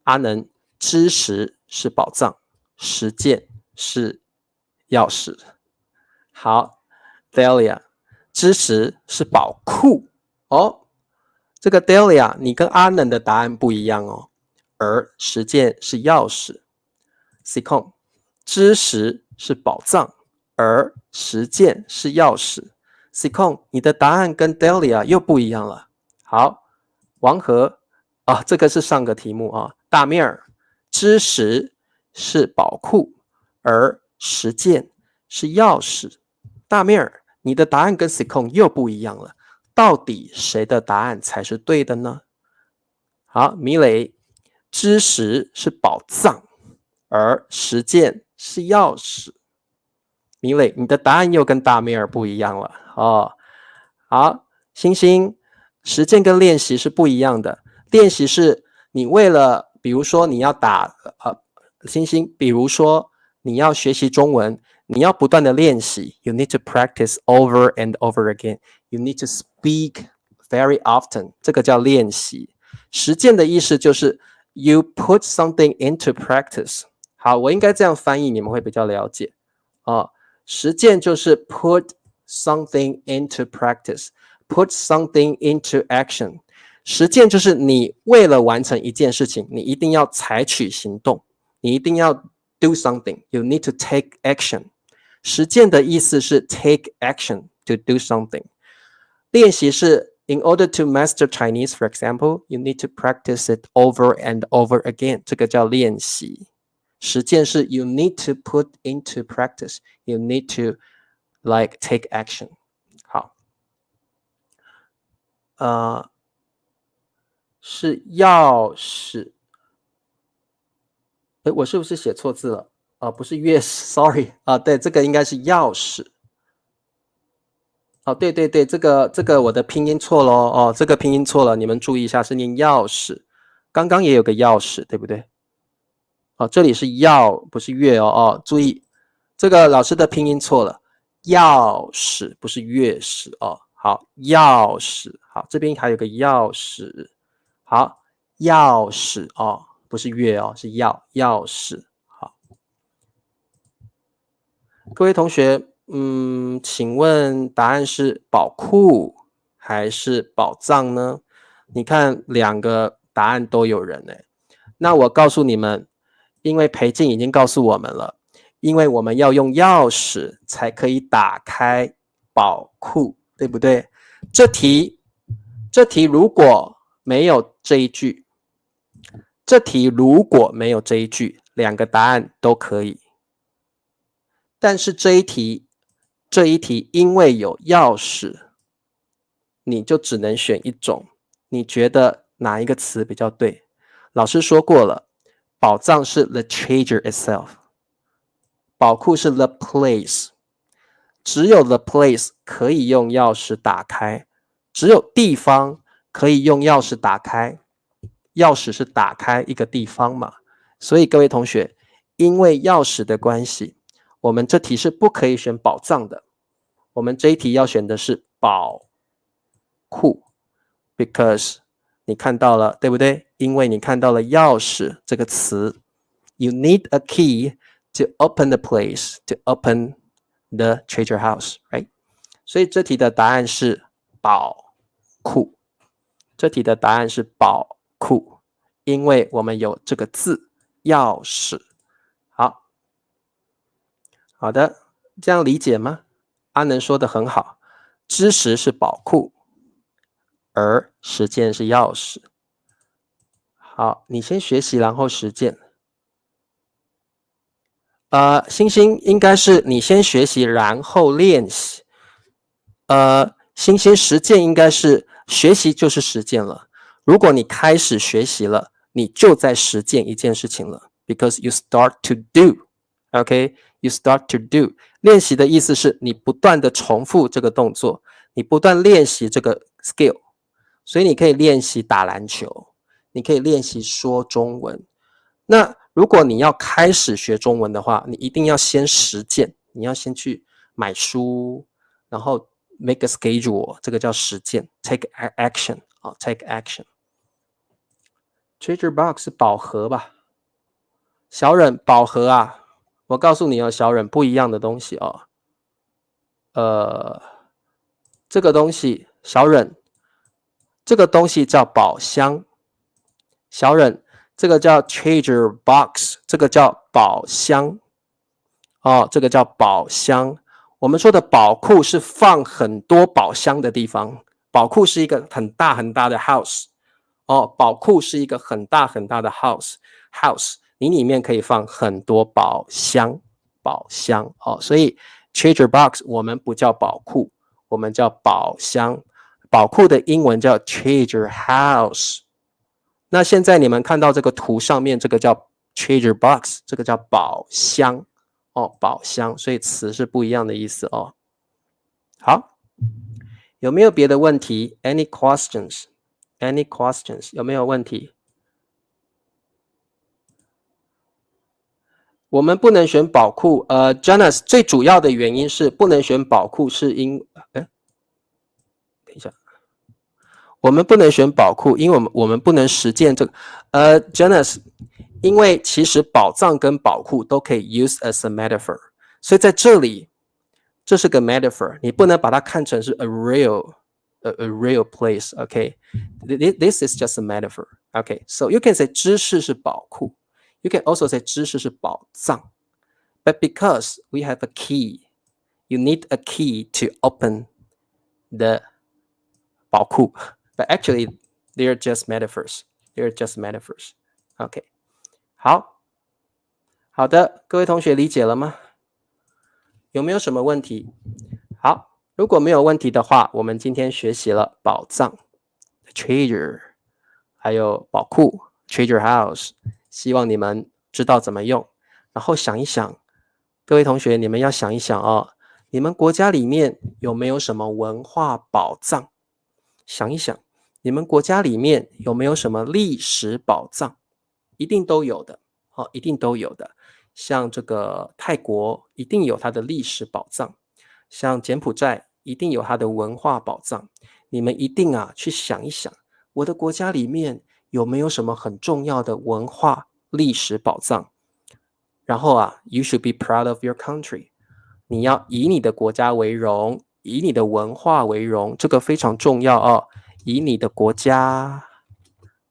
阿能，知识是宝藏，实践是钥匙。好 ，Delia， 知识是宝库哦。这个 Delia， 你跟阿能的答案不一样哦。而实践是钥匙。Sicon， 知识是宝藏，而实践是钥匙。Sicon， 你的答案跟 Delia 又不一样了。好，王和这个是上个题目啊。大面儿，知识是宝库，而实践是钥匙。大面儿，你的答案跟 Sicon 又不一样了，到底谁的答案才是对的呢？好，米磊，知识是宝藏，而实践是钥匙。米磊，你的答案又跟大面儿不一样了哦。好，星星，实践跟练习是不一样的，练习是你为了，比如说你要打星星，比如说你要学习中文，你要不断的练习 ，you need to practice over and over again. You need to speak very often. 这个叫练习。实践的意思就是 you put something into practice. 好，我应该这样翻译，你们会比较了解实践就是 put something into practice, put something into action. 实践就是你为了完成一件事情，你一定要采取行动，你一定要 do something. You need to take action. 实践的意思是 take action to do something. 练习是 in order to master Chinese, for example, you need to practice it over and over again. 这个叫练习。实践是 you need to put into practice. You need to like take action. 好，是钥匙。我是不是写错字了？不是钥匙 ，sorry 对，这个应该是钥匙。对对对，这个我的拼音错了这个拼音错了，你们注意一下，是念钥匙。刚刚也有个钥匙，对不对？哦，这里是要不是月哦，注意这个老师的拼音错了，钥匙不是月匙哦。好，钥匙，好，这边还有个钥匙，好，钥匙哦，不是月哦，是钥匙。好，各位同学，请问答案是宝库还是宝藏呢？你看两个答案都有人哎，那我告诉你们，因为裴静已经告诉我们了，因为我们要用钥匙才可以打开宝库，对不对？这题如果没有这一句，两个答案都可以。但是这一题因为有钥匙，你就只能选一种。你觉得哪一个词比较对？老师说过了，宝藏是 the treasure itself， 宝库是 the place， 只有 the place 可以用钥匙打开，只有地方可以用钥匙打开。钥匙是打开一个地方嘛，所以各位同学，因为钥匙的关系，我们这题是不可以选宝藏的，我们这一题要选的是宝库 ，because 你看到了，对不对？因为你看到了钥匙这个词 ，you need a key to open the place, to open the treasure house, right？ 所以这题的答案是宝库，这题的答案是宝库，因为我们有这个字钥匙。好，好的，这样理解吗？阿能说的很好，知识是宝库，而实践是钥匙。好，你先学习，然后实践。星星应该是你先学习，然后练习。星星实践应该是学习就是实践了。如果你开始学习了，你就在实践一件事情了 ，because you start to do。OK， you start to do。练习的意思是你不断的重复这个动作，你不断练习这个 skill。所以你可以练习打篮球，你可以练习说中文。那如果你要开始学中文的话，你一定要先实践，你要先去买书，然后 make a schedule， 这个叫实践 ，take action 啊 ，take action。Treasure box 是宝盒吧？小忍宝盒啊，我告诉你哦，小忍不一样的东西哦。这个东西小忍，这个东西叫宝箱。小忍，这个叫 treasure box， 这个叫宝箱。哦，这个叫宝箱。我们说的宝库是放很多宝箱的地方，宝库是一个很大很大的 house。哦，宝库是一个很大很大的 house， 你里面可以放很多宝箱，哦，所以 treasure box 我们不叫宝库，我们叫宝箱。宝库的英文叫 treasure house。那现在你们看到这个图上面，这个叫 treasure box， 这个叫宝箱。哦，宝箱，所以词是不一样的意思哦。好，有没有别的问题 ？Any questions？ Any questions？ 有没有问题？我们不能选宝库，Jonas 最主要的原因是不能选宝库，是因，等一下，我们不能选宝库，因为我们不能实践这个，Jonas， 因为其实宝藏跟宝库都可以 use as a metaphor， 所以在这里这是个 metaphor， 你不能把它看成是 a real place，OK？ This is just a metaphor，OK？ So you can say 知识是宝库。You can also say 知识是宝藏 ，but because we have a key, you need a key to open the 宝库。But actually, they're just metaphors. They're just metaphors. OK， 好的，各位同学理解了吗？有没有什么问题？好，如果没有问题的话，我们今天学习了宝藏 treasure， 还有宝库 treasure house， 希望你们知道怎么用。然后想一想，各位同学，你们要想一想哦，你们国家里面有没有什么文化宝藏？想一想，你们国家里面有没有什么历史宝藏？一定都有的一定都有的。像这个泰国一定有它的历史宝藏，像柬埔寨一定有它的文化宝藏。你们一定去想一想，我的国家里面有没有什么很重要的文化历史宝藏？然后you should be proud of your country。你要以你的国家为荣，以你的文化为荣，这个非常重要哦。以你的国家，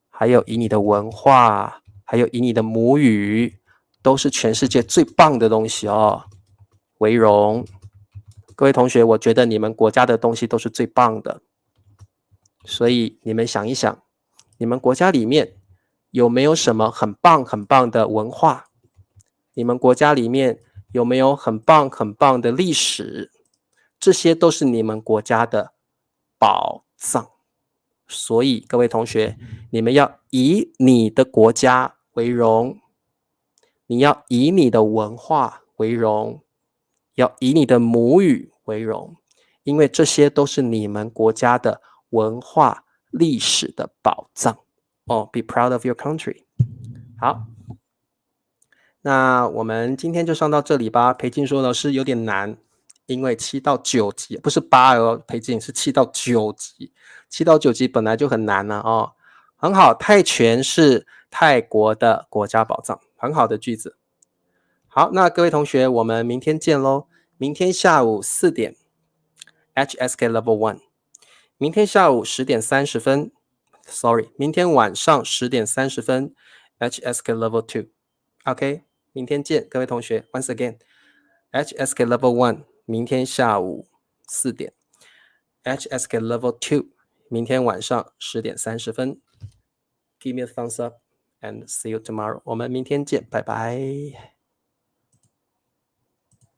还有以你的文化，还有以你的母语，都是全世界最棒的东西哦，为荣。各位同学，我觉得你们国家的东西都是最棒的，所以你们想一想，你们国家里面有没有什么很棒很棒的文化？你们国家里面有没有很棒很棒的历史？这些都是你们国家的宝藏。所以各位同学，你们要以你的国家为荣，你要以你的文化为荣，要以你的母语为荣，因为这些都是你们国家的文化历史的宝藏。Be proud of your country。好，那我们今天就上到这里吧。裴静说老师有点难，因为7到9集，不是8哦，裴静是7到9集，7到9集本来就很难了哦。很好，泰拳是泰国的国家宝藏，很好的句子。好，那各位同学，我们明天见咯。明天下午4点 HSK Level 1，明天下午10点30分 ，sorry， 明天晚上10点30分 HSK Level 2。OK， 明天见，各位同学。Once again， HSK Level 1， 明天下午4点 ，HSK Level 2， 明天晚上10点30分。Give me a thumbs up and see you tomorrow。我们明天见，拜拜。